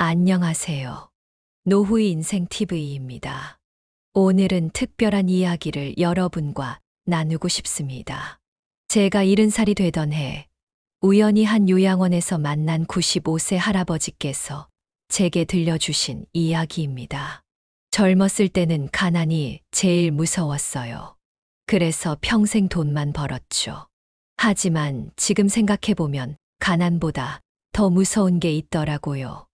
안녕하세요. 노후의 인생 TV입니다. 오늘은 특별한 이야기를 여러분과 나누고 싶습니다. 제가 70살이 되던 해, 우연히 한 요양원에서 만난 95세 할아버지께서 제게 들려주신 이야기입니다. 젊었을 때는 가난이 제일 무서웠어요. 그래서 평생 돈만 벌었죠. 하지만 지금 생각해보면 가난보다 더 무서운 게 있더라고요.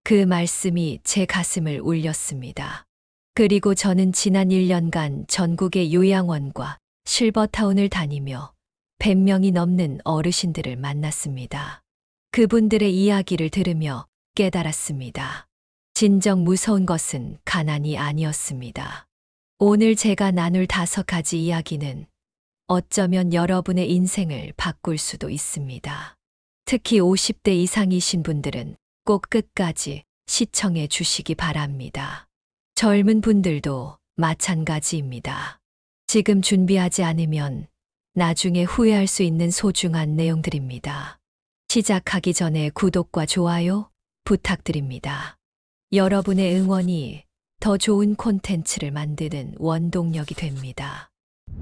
그 말씀이 제 가슴을 울렸습니다. 그리고 저는 지난 1년간 전국의 요양원과 실버타운을 다니며 100명이 넘는 어르신들을 만났습니다. 그분들의 이야기를 들으며 깨달았습니다. 진정 무서운 것은 가난이 아니었습니다. 오늘 제가 나눌 5가지 이야기는 어쩌면 여러분의 인생을 바꿀 수도 있습니다. 특히 50대 이상이신 분들은 꼭 끝까지 시청해 주시기 바랍니다. 젊은 분들도 마찬가지입니다. 지금 준비하지 않으면 나중에 후회할 수 있는 소중한 내용들입니다. 시작하기 전에 구독과 좋아요 부탁드립니다. 여러분의 응원이 더 좋은 콘텐츠를 만드는 원동력이 됩니다.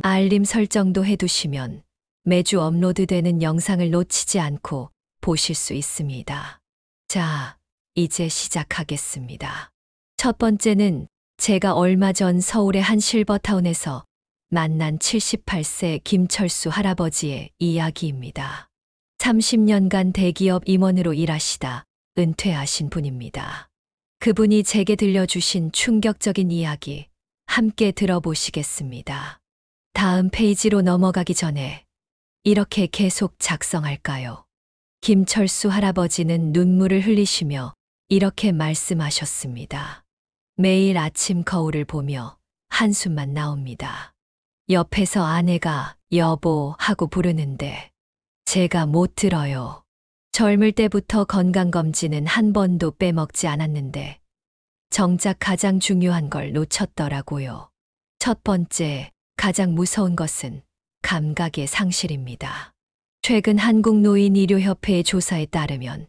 알림 설정도 해두시면 매주 업로드되는 영상을 놓치지 않고 보실 수 있습니다. 자, 이제 시작하겠습니다. 첫 번째는 제가 얼마 전 서울의 한 실버타운에서 만난 78세 김철수 할아버지의 이야기입니다. 30년간 대기업 임원으로 일하시다 은퇴하신 분입니다. 그분이 제게 들려주신 충격적인 이야기 함께 들어보시겠습니다. 다음 페이지로 넘어가기 전에 이렇게 계속 작성할까요? 김철수 할아버지는 눈물을 흘리시며 이렇게 말씀하셨습니다. 매일 아침 거울을 보며 한숨만 나옵니다. 옆에서 아내가 여보 하고 부르는데 제가 못 들어요. 젊을 때부터 건강검진은 한 번도 빼먹지 않았는데 정작 가장 중요한 걸 놓쳤더라고요. 첫 번째, 가장 무서운 것은 감각의 상실입니다. 최근 한국노인의료협회의 조사에 따르면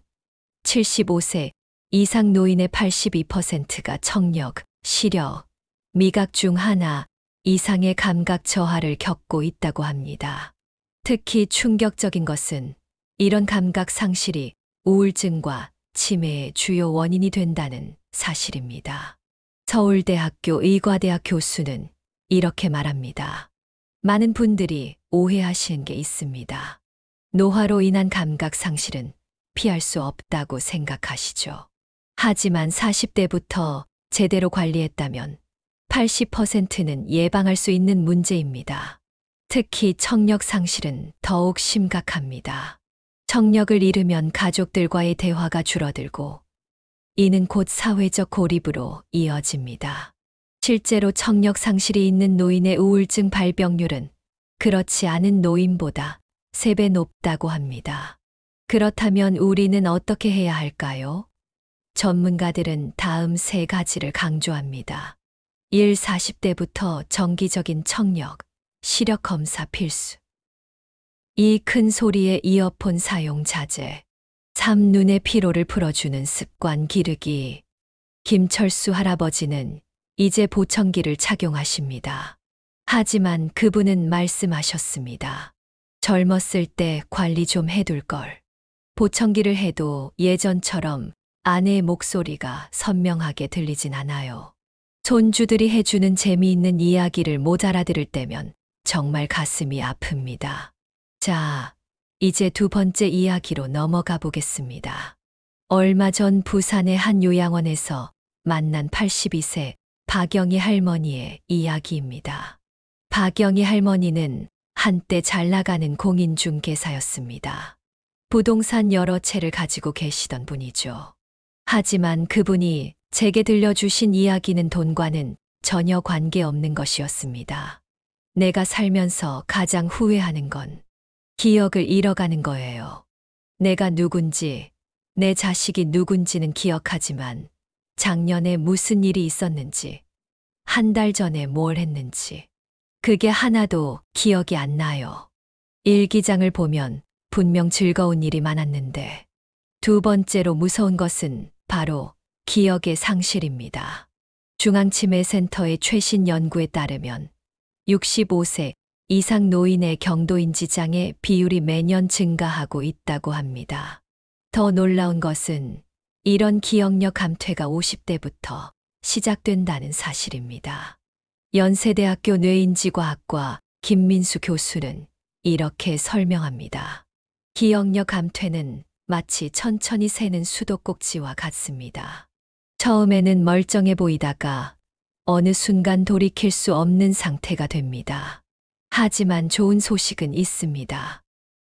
75세 이상 노인의 82%가 청력, 시력, 미각 중 하나 이상의 감각 저하를 겪고 있다고 합니다. 특히 충격적인 것은 이런 감각 상실이 우울증과 치매의 주요 원인이 된다는 사실입니다. 서울대학교 의과대학 교수는 이렇게 말합니다. 많은 분들이 오해하시는 게 있습니다. 노화로 인한 감각 상실은 피할 수 없다고 생각하시죠. 하지만 40대부터 제대로 관리했다면 80%는 예방할 수 있는 문제입니다. 특히 청력 상실은 더욱 심각합니다. 청력을 잃으면 가족들과의 대화가 줄어들고 이는 곧 사회적 고립으로 이어집니다. 실제로 청력 상실이 있는 노인의 우울증 발병률은 그렇지 않은 노인보다 3배 높다고 합니다. 그렇다면 우리는 어떻게 해야 할까요? 전문가들은 다음 3가지를 강조합니다. 1. 40대부터 정기적인 청력, 시력 검사 필수. 2. 큰 소리의 이어폰 사용 자제. 3. 눈의 피로를 풀어주는 습관 기르기. 김철수 할아버지는 이제 보청기를 착용하십니다. 하지만 그분은 말씀하셨습니다. 젊었을 때 관리 좀 해둘 걸. 보청기를 해도 예전처럼 아내의 목소리가 선명하게 들리진 않아요. 손주들이 해주는 재미있는 이야기를 못 알아들을 때면 정말 가슴이 아픕니다. 자, 이제 2번째 이야기로 넘어가 보겠습니다. 얼마 전 부산의 한 요양원에서 만난 82세 박영희 할머니의 이야기입니다. 박영희 할머니는 한때 잘 나가는 공인중개사였습니다. 부동산 여러 채를 가지고 계시던 분이죠. 하지만 그분이 제게 들려주신 이야기는 돈과는 전혀 관계없는 것이었습니다. 내가 살면서 가장 후회하는 건 기억을 잃어가는 거예요. 내가 누군지, 내 자식이 누군지는 기억하지만 작년에 무슨 일이 있었는지, 한 달 전에 뭘 했는지, 그게 하나도 기억이 안 나요. 일기장을 보면 분명 즐거운 일이 많았는데 2번째로 무서운 것은 바로 기억의 상실입니다. 중앙치매센터의 최신 연구에 따르면 65세 이상 노인의 경도인지장애 비율이 매년 증가하고 있다고 합니다. 더 놀라운 것은 이런 기억력 감퇴가 50대부터 시작된다는 사실입니다. 연세대학교 뇌인지과학과 김민수 교수는 이렇게 설명합니다. 기억력 감퇴는 마치 천천히 새는 수도꼭지와 같습니다. 처음에는 멀쩡해 보이다가 어느 순간 돌이킬 수 없는 상태가 됩니다. 하지만 좋은 소식은 있습니다.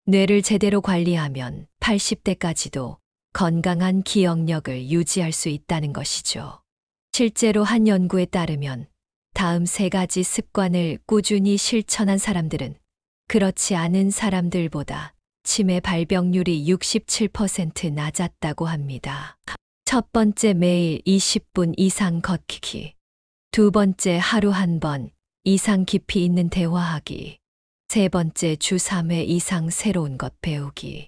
뇌를 제대로 관리하면 80대까지도 건강한 기억력을 유지할 수 있다는 것이죠. 실제로 한 연구에 따르면 다음 3가지 습관을 꾸준히 실천한 사람들은 그렇지 않은 사람들보다 치매 발병률이 67% 낮았다고 합니다. 첫 번째, 매일 20분 이상 걷기. 두 번째, 하루 한 번 이상 깊이 있는 대화하기. 세 번째, 주 3회 이상 새로운 것 배우기.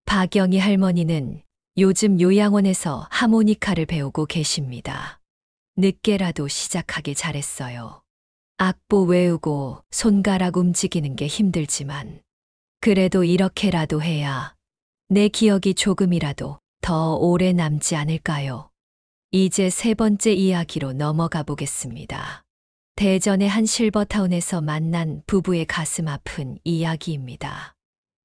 박영희 할머니는 요즘 요양원에서 하모니카를 배우고 계십니다. 늦게라도 시작하길 잘했어요. 악보 외우고 손가락 움직이는 게 힘들지만 그래도 이렇게라도 해야 내 기억이 조금이라도 더 오래 남지 않을까요? 이제 3번째 이야기로 넘어가 보겠습니다. 대전의 한 실버타운에서 만난 부부의 가슴 아픈 이야기입니다.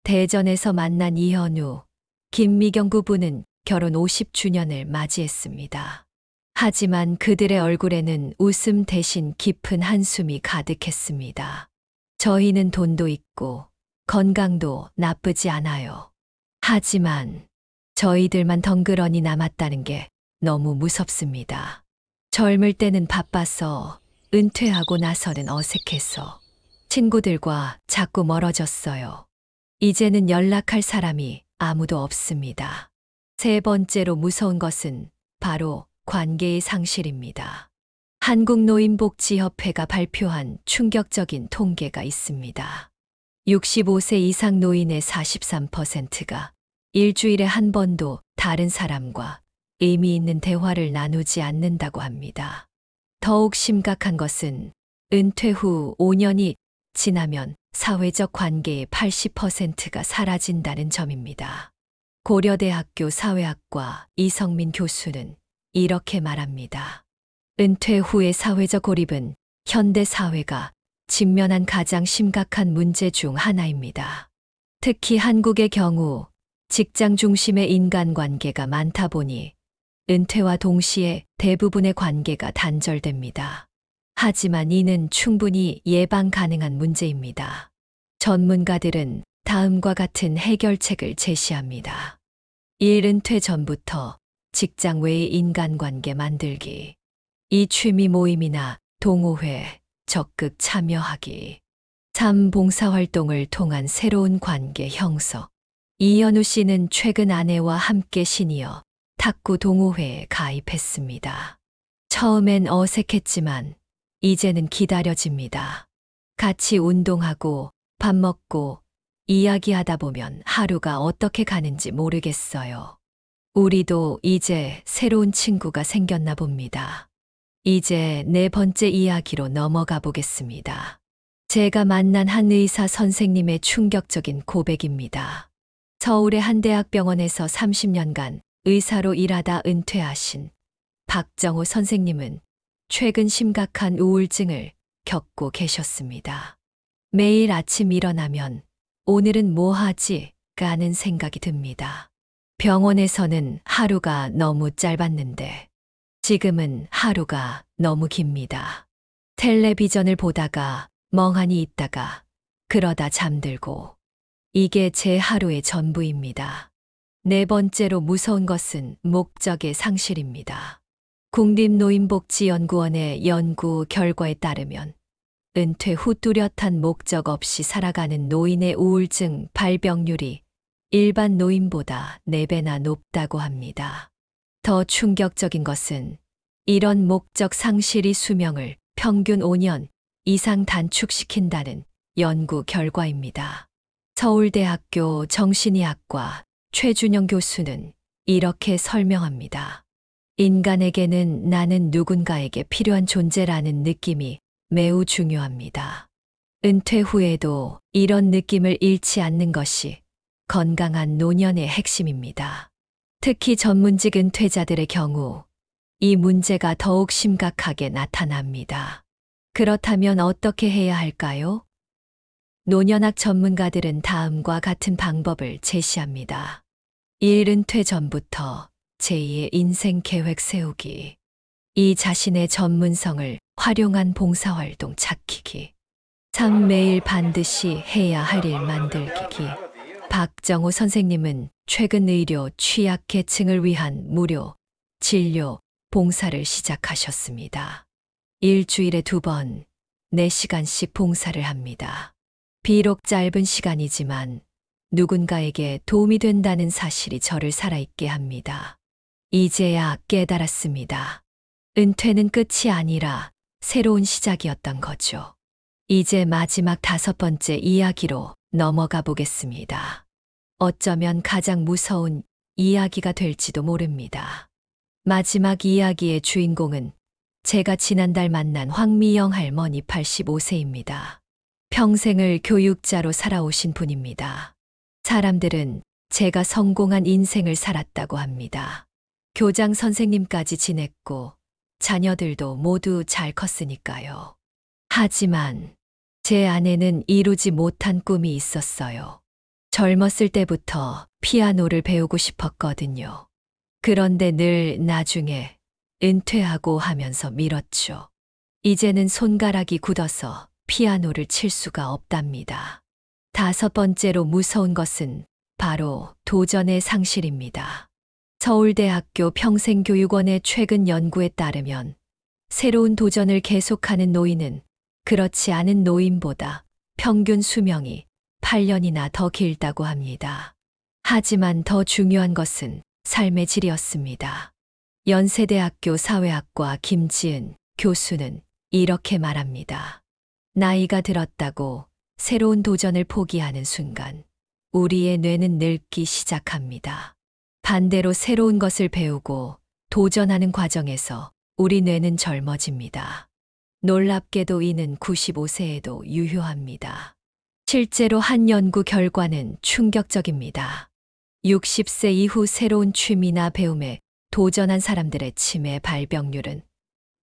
대전에서 만난 이현우, 김미경 부부는 결혼 50주년을 맞이했습니다. 하지만 그들의 얼굴에는 웃음 대신 깊은 한숨이 가득했습니다. 저희는 돈도 있고 건강도 나쁘지 않아요. 하지만 저희들만 덩그러니 남았다는 게 너무 무섭습니다. 젊을 때는 바빠서, 은퇴하고 나서는 어색해서 친구들과 자꾸 멀어졌어요. 이제는 연락할 사람이 아무도 없습니다. 3번째로 무서운 것은 바로 관계의 상실입니다. 한국노인복지협회가 발표한 충격적인 통계가 있습니다. 65세 이상 노인의 43%가 일주일에 한 번도 다른 사람과 의미 있는 대화를 나누지 않는다고 합니다. 더욱 심각한 것은 은퇴 후 5년이 지나면 사회적 관계의 80%가 사라진다는 점입니다. 고려대학교 사회학과 이성민 교수는 이렇게 말합니다. 은퇴 후의 사회적 고립은 현대 사회가 직면한 가장 심각한 문제 중 하나입니다. 특히 한국의 경우 직장 중심의 인간관계가 많다 보니 은퇴와 동시에 대부분의 관계가 단절됩니다. 하지만 이는 충분히 예방 가능한 문제입니다. 전문가들은 다음과 같은 해결책을 제시합니다. 1. 은퇴 전부터 직장 외의 인간관계 만들기. 2. 취미 모임이나 동호회 적극 참여하기. 3. 봉사활동을 통한 새로운 관계 형성. 이현우 씨는 최근 아내와 함께 시니어 탁구 동호회에 가입했습니다. 처음엔 어색했지만 이제는 기다려집니다. 같이 운동하고 밥 먹고 이야기하다 보면 하루가 어떻게 가는지 모르겠어요. 우리도 이제 새로운 친구가 생겼나 봅니다. 이제 4번째 이야기로 넘어가 보겠습니다. 제가 만난 한 의사 선생님의 충격적인 고백입니다. 서울의 한 대학병원에서 30년간 의사로 일하다 은퇴하신 박정호 선생님은 최근 심각한 우울증을 겪고 계셨습니다. 매일 아침 일어나면 오늘은 뭐 하지? 라는 생각이 듭니다. 병원에서는 하루가 너무 짧았는데 지금은 하루가 너무 깁니다. 텔레비전을 보다가 멍하니 있다가 그러다 잠들고 이게 제 하루의 전부입니다. 4번째로 무서운 것은 목적의 상실입니다. 국립노인복지연구원의 연구 결과에 따르면 은퇴 후 뚜렷한 목적 없이 살아가는 노인의 우울증 발병률이 일반 노인보다 4배나 높다고 합니다. 더 충격적인 것은 이런 목적 상실이 수명을 평균 5년 이상 단축시킨다는 연구 결과입니다. 서울대학교 정신의학과 최준영 교수는 이렇게 설명합니다. 인간에게는 나는 누군가에게 필요한 존재라는 느낌이 매우 중요합니다. 은퇴 후에도 이런 느낌을 잃지 않는 것이 건강한 노년의 핵심입니다. 특히 전문직 은퇴자들의 경우 이 문제가 더욱 심각하게 나타납니다. 그렇다면 어떻게 해야 할까요? 노년학 전문가들은 다음과 같은 방법을 제시합니다. 1. 은퇴 전부터 제2의 인생 계획 세우기. 2. 자신의 전문성을 활용한 봉사활동 찾기. 3. 매일 반드시 해야 할 일 만들기. 박정호 선생님은 최근 의료 취약계층을 위한 무료 진료 봉사를 시작하셨습니다. 일주일에 2번, 4시간씩 봉사를 합니다. 비록 짧은 시간이지만 누군가에게 도움이 된다는 사실이 저를 살아있게 합니다. 이제야 깨달았습니다. 은퇴는 끝이 아니라 새로운 시작이었던 거죠. 이제 마지막 5번째 이야기로 넘어가 보겠습니다. 어쩌면 가장 무서운 이야기가 될지도 모릅니다. 마지막 이야기의 주인공은 제가 지난달 만난 황미영 할머니 85세입니다. 평생을 교육자로 살아오신 분입니다. 사람들은 제가 성공한 인생을 살았다고 합니다. 교장 선생님까지 지냈고 자녀들도 모두 잘 컸으니까요. 하지만 제 안에는 이루지 못한 꿈이 있었어요. 젊었을 때부터 피아노를 배우고 싶었거든요. 그런데 늘 나중에 은퇴하고 하면서 미뤘죠. 이제는 손가락이 굳어서 피아노를 칠 수가 없답니다. 5번째로 무서운 것은 바로 도전의 상실입니다. 서울대학교 평생교육원의 최근 연구에 따르면 새로운 도전을 계속하는 노인은 그렇지 않은 노인보다 평균 수명이 8년이나 더 길다고 합니다. 하지만 더 중요한 것은 삶의 질이었습니다. 연세대학교 사회학과 김지은 교수는 이렇게 말합니다. 나이가 들었다고 새로운 도전을 포기하는 순간 우리의 뇌는 늙기 시작합니다. 반대로 새로운 것을 배우고 도전하는 과정에서 우리 뇌는 젊어집니다. 놀랍게도 이는 95세에도 유효합니다. 실제로 한 연구 결과는 충격적입니다. 60세 이후 새로운 취미나 배움에 도전한 사람들의 치매 발병률은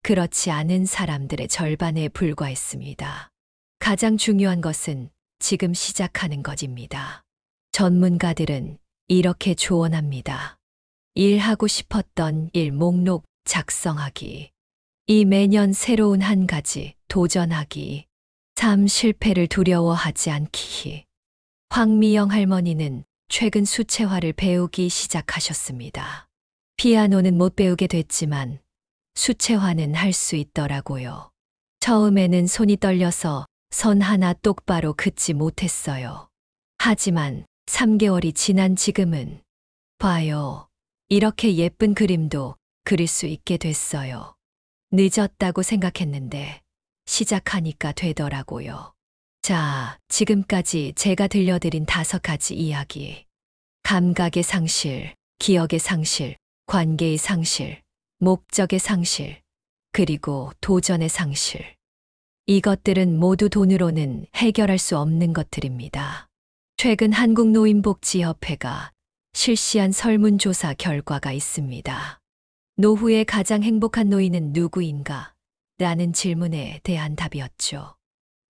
그렇지 않은 사람들의 절반에 불과했습니다. 가장 중요한 것은 지금 시작하는 것입니다. 전문가들은 이렇게 조언합니다. 일하고 싶었던 일 목록 작성하기. 2. 매년 새로운 한 가지 도전하기. 3. 실패를 두려워하지 않기. 황미영 할머니는 최근 수채화를 배우기 시작하셨습니다. 피아노는 못 배우게 됐지만 수채화는 할 수 있더라고요. 처음에는 손이 떨려서 선 하나 똑바로 긋지 못했어요. 하지만 3개월이 지난 지금은 봐요. 이렇게 예쁜 그림도 그릴 수 있게 됐어요. 늦었다고 생각했는데 시작하니까 되더라고요. 자, 지금까지 제가 들려드린 5가지 이야기. 감각의 상실, 기억의 상실, 관계의 상실, 목적의 상실, 그리고 도전의 상실. 이것들은 모두 돈으로는 해결할 수 없는 것들입니다. 최근 한국노인복지협회가 실시한 설문조사 결과가 있습니다. 노후에 가장 행복한 노인은 누구인가? 라는 질문에 대한 답이었죠.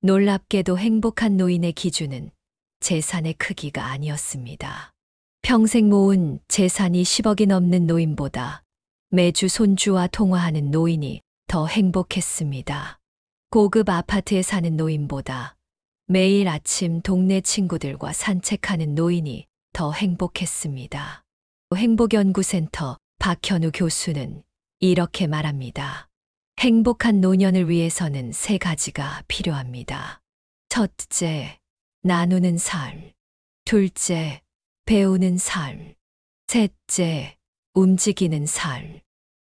놀랍게도 행복한 노인의 기준은 재산의 크기가 아니었습니다. 평생 모은 재산이 10억이 넘는 노인보다 매주 손주와 통화하는 노인이 더 행복했습니다. 고급 아파트에 사는 노인보다 매일 아침 동네 친구들과 산책하는 노인이 더 행복했습니다. 행복연구센터 박현우 교수는 이렇게 말합니다. 행복한 노년을 위해서는 3가지가 필요합니다. 첫째, 나누는 삶. 둘째, 배우는 삶. 셋째, 움직이는 삶.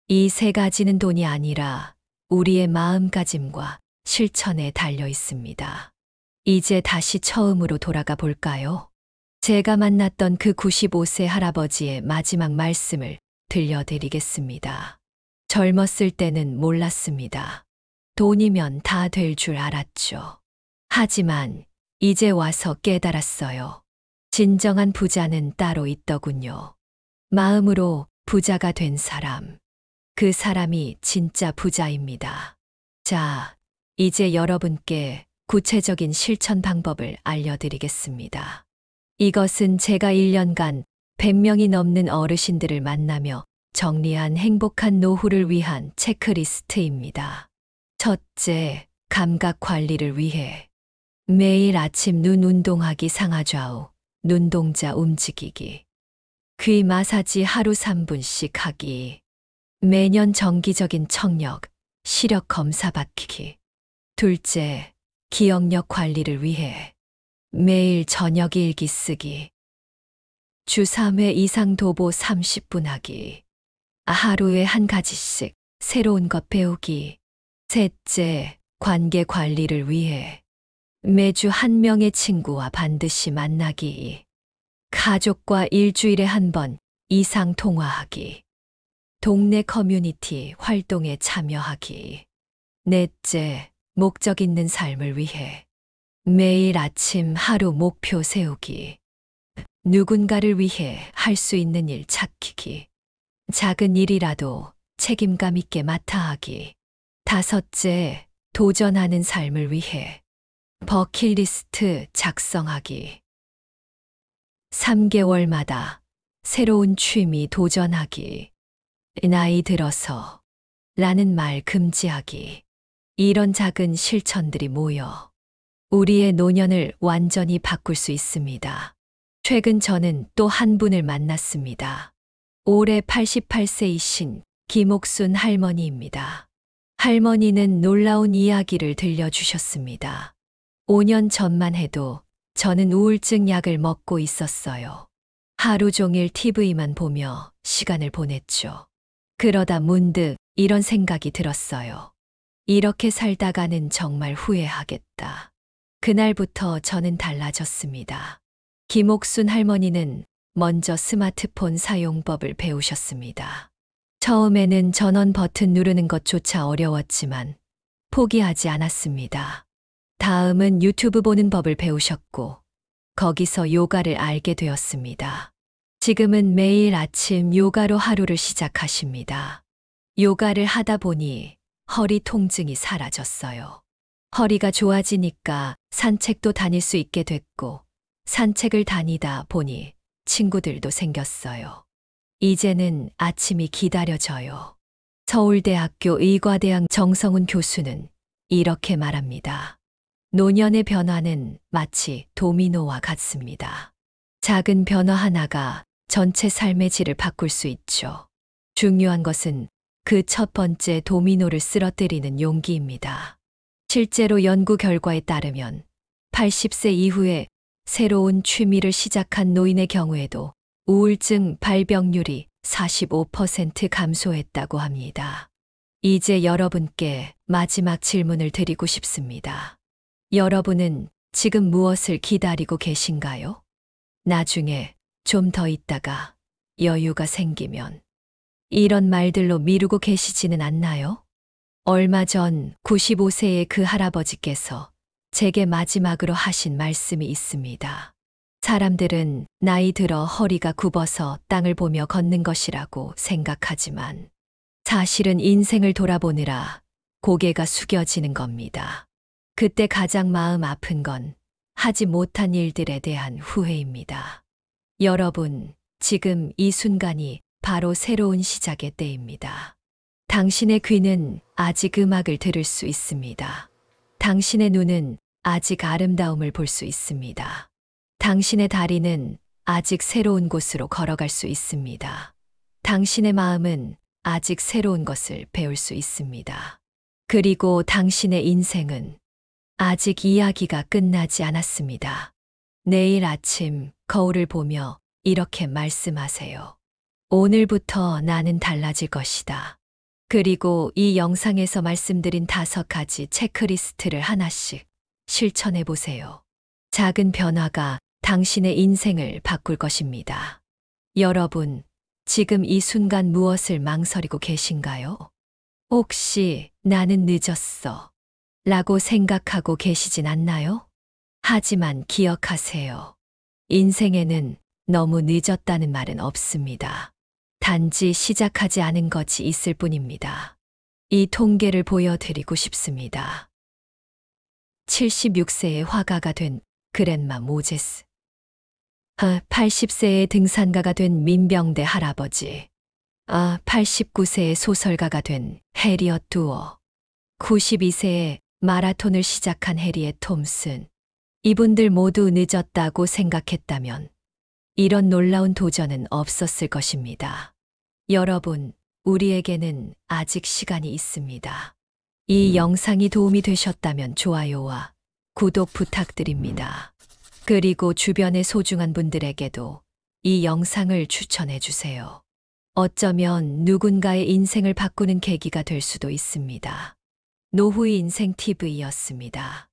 이 3가지는 돈이 아니라 우리의 마음가짐과 실천에 달려 있습니다. 이제 다시 처음으로 돌아가 볼까요? 제가 만났던 그 95세 할아버지의 마지막 말씀을 들려드리겠습니다. 젊었을 때는 몰랐습니다. 돈이면 다 될 줄 알았죠. 하지만 이제 와서 깨달았어요. 진정한 부자는 따로 있더군요. 마음으로 부자가 된 사람. 그 사람이 진짜 부자입니다. 자, 이제 여러분께 구체적인 실천 방법을 알려드리겠습니다. 이것은 제가 1년간 100명이 넘는 어르신들을 만나며 정리한 행복한 노후를 위한 체크리스트입니다. 첫째, 감각 관리를 위해 매일 아침 눈 운동하기 상하좌우, 눈동자 움직이기. 귀 마사지 하루 3분씩 하기. 매년 정기적인 청력, 시력 검사 받기. 둘째, 기억력 관리를 위해 매일 저녁 일기 쓰기. 주 3회 이상 도보 30분 하기. 하루에 한 가지씩 새로운 것 배우기. 셋째, 관계 관리를 위해 매주 한 명의 친구와 반드시 만나기. 가족과 일주일에 한 번 이상 통화하기. 동네 커뮤니티 활동에 참여하기. 넷째, 목적 있는 삶을 위해 매일 아침 하루 목표 세우기. 누군가를 위해 할 수 있는 일 찾기. 작은 일이라도 책임감 있게 맡아 하기. 다섯째, 도전하는 삶을 위해 버킷리스트 작성하기. 3개월마다 새로운 취미 도전하기. 나이 들어서 라는 말 금지하기. 이런 작은 실천들이 모여 우리의 노년을 완전히 바꿀 수 있습니다. 최근 저는 또 한 분을 만났습니다. 올해 88세이신 김옥순 할머니입니다. 할머니는 놀라운 이야기를 들려주셨습니다. 5년 전만 해도 저는 우울증 약을 먹고 있었어요. 하루 종일 TV만 보며 시간을 보냈죠. 그러다 문득 이런 생각이 들었어요. 이렇게 살다가는 정말 후회하겠다. 그날부터 저는 달라졌습니다. 김옥순 할머니는 먼저 스마트폰 사용법을 배우셨습니다. 처음에는 전원 버튼 누르는 것조차 어려웠지만 포기하지 않았습니다. 다음은 유튜브 보는 법을 배우셨고 거기서 요가를 알게 되었습니다. 지금은 매일 아침 요가로 하루를 시작하십니다. 요가를 하다 보니 허리 통증이 사라졌어요. 허리가 좋아지니까 산책도 다닐 수 있게 됐고 산책을 다니다 보니 친구들도 생겼어요. 이제는 아침이 기다려져요. 서울대학교 의과대학 정성훈 교수는 이렇게 말합니다. 노년의 변화는 마치 도미노와 같습니다. 작은 변화 하나가 전체 삶의 질을 바꿀 수 있죠. 중요한 것은 그 첫 번째 도미노를 쓰러뜨리는 용기입니다. 실제로 연구 결과에 따르면 80세 이후에 새로운 취미를 시작한 노인의 경우에도 우울증 발병률이 45% 감소했다고 합니다. 이제 여러분께 마지막 질문을 드리고 싶습니다. 여러분은 지금 무엇을 기다리고 계신가요? 나중에 좀 더 있다가 여유가 생기면 이런 말들로 미루고 계시지는 않나요? 얼마 전 95세의 그 할아버지께서 제게 마지막으로 하신 말씀이 있습니다. 사람들은 나이 들어 허리가 굽어서 땅을 보며 걷는 것이라고 생각하지만 사실은 인생을 돌아보느라 고개가 숙여지는 겁니다. 그때 가장 마음 아픈 건 하지 못한 일들에 대한 후회입니다. 여러분, 지금 이 순간이 바로 새로운 시작의 때입니다. 당신의 귀는 아직 음악을 들을 수 있습니다. 당신의 눈은 아직 아름다움을 볼 수 있습니다. 당신의 다리는 아직 새로운 곳으로 걸어갈 수 있습니다. 당신의 마음은 아직 새로운 것을 배울 수 있습니다. 그리고 당신의 인생은 아직 이야기가 끝나지 않았습니다. 내일 아침 거울을 보며 이렇게 말씀하세요. 오늘부터 나는 달라질 것이다. 그리고 이 영상에서 말씀드린 5가지 체크리스트를 하나씩 실천해 보세요. 작은 변화가 당신의 인생을 바꿀 것입니다. 여러분, 지금 이 순간 무엇을 망설이고 계신가요? 혹시 나는 늦었어 라고 생각하고 계시진 않나요? 하지만 기억하세요. 인생에는 너무 늦었다는 말은 없습니다. 단지 시작하지 않은 것이 있을 뿐입니다. 이 통계를 보여드리고 싶습니다. 76세의 화가가 된 그랜마 모제스. 80세의 등산가가 된 민병대 할아버지. 89세의 소설가가 된 해리엇 두어. 92세에 마라톤을 시작한 해리엣 톰슨. 이분들 모두 늦었다고 생각했다면 이런 놀라운 도전은 없었을 것입니다. 여러분, 우리에게는 아직 시간이 있습니다. 이 영상이 도움이 되셨다면 좋아요와 구독 부탁드립니다. 그리고 주변의 소중한 분들에게도 이 영상을 추천해 주세요. 어쩌면 누군가의 인생을 바꾸는 계기가 될 수도 있습니다. 노후의 인생 TV였습니다.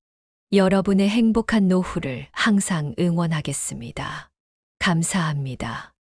여러분의 행복한 노후를 항상 응원하겠습니다. 감사합니다.